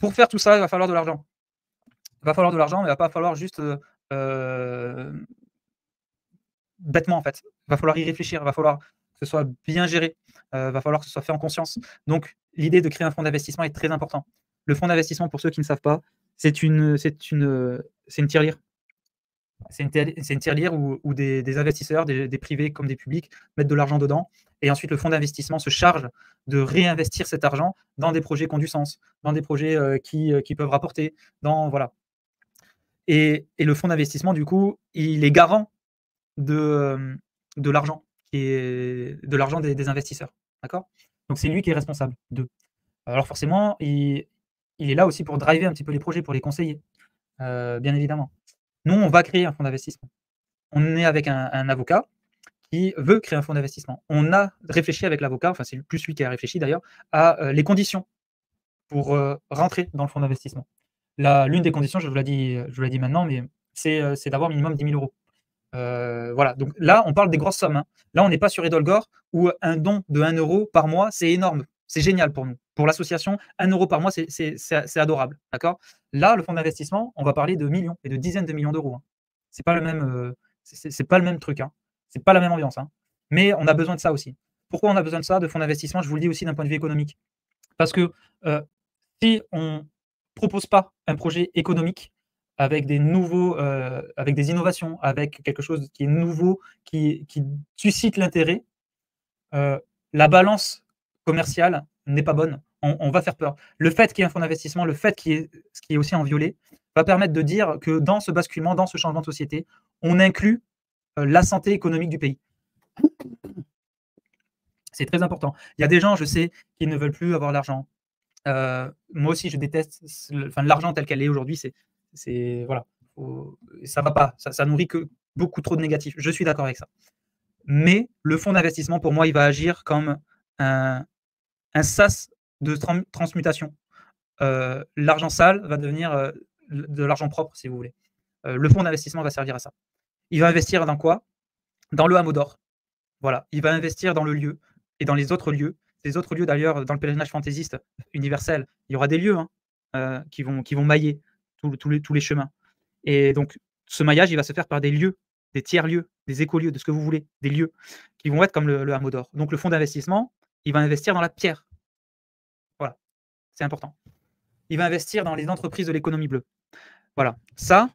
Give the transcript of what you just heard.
Pour faire tout ça, il va falloir de l'argent. Il va falloir de l'argent, mais il va pas falloir juste, heu, bêtement, en fait. Il va falloir y réfléchir, il va falloir que ce soit bien géré, va falloir que ce soit fait en conscience. Donc l'idée de créer un fonds d'investissement est très important. Le fonds d'investissement, pour ceux qui ne savent pas, c'est une tirelire. C'est une tirelire où des investisseurs, des privés comme des publics, mettent de l'argent dedans et ensuite le fonds d'investissement se charge de réinvestir cet argent dans des projets qui ont du sens, dans des projets, qui peuvent rapporter, dans voilà. Et le fonds d'investissement, du coup, il est garant de, de l'argent de l'argent des investisseurs, d'accord? Donc c'est lui qui est responsable d'eux. Alors forcément, il est là aussi pour driver un petit peu les projets, pour les conseiller, bien évidemment. Nous, on va créer un fonds d'investissement. On est avec un avocat qui veut créer un fonds d'investissement. On a réfléchi avec l'avocat, enfin c'est plus lui qui a réfléchi d'ailleurs, à, les conditions pour, rentrer dans le fonds d'investissement. L'une des conditions, je vous la dis maintenant, mais c'est d'avoir minimum 10 000 €. Voilà, donc là, on parle des grosses sommes, hein. Là, on n'est pas sur Edolgor où un don de 1 € par mois, c'est énorme. C'est génial pour nous. Pour l'association, 1 € par mois, c'est adorable, d'accord? Là, le fonds d'investissement, on va parler de millions et de dizaines de millions d'euros, hein. C'est pas le même, c'est pas le même truc, hein. C'est pas la même ambiance, hein. Mais on a besoin de ça aussi. Pourquoi on a besoin de ça, de fonds d'investissement? Je vous le dis aussi d'un point de vue économique. Parce que, si on propose pas un projet économique avec des nouveaux, avec des innovations, avec quelque chose qui est nouveau, qui suscite l'intérêt, heu, la balance commerciale n'est pas bonne. On va faire peur. Le fait qu'il y ait un fonds d'investissement, le fait qu'il y ait ce qui est aussi en violet, va permettre de dire que dans ce basculement, dans ce changement de société, on inclut, la santé économique du pays. C'est très important. Il y a des gens, je sais, qui ne veulent plus avoir l'argent. Moi aussi, je déteste l'argent tel qu'elle est aujourd'hui, voilà, ça va pas, ça nourrit que beaucoup trop de négatifs. Je suis d'accord avec ça. Mais le fonds d'investissement, pour moi, il va agir comme un sas de transmutation. L'argent sale va devenir, de l'argent propre, si vous voulez. Le fonds d'investissement va servir à ça. Il va investir dans quoi? Dans le hameau d'or. Voilà, il va investir dans le lieu et dans les autres lieux. Les autres lieux d'ailleurs, dans le pèlerinage fantaisiste universel, il y aura des lieux, hein, qui vont mailler tous les chemins et donc ce maillage, il va se faire par des lieux, des tiers-lieux, des écolieux, de ce que vous voulez, des lieux qui vont être comme le hameau d'or. Donc le fonds d'investissement, il va investir dans la pierre. Voilà, c'est important. Il va investir dans les entreprises de l'économie bleue. Voilà, ça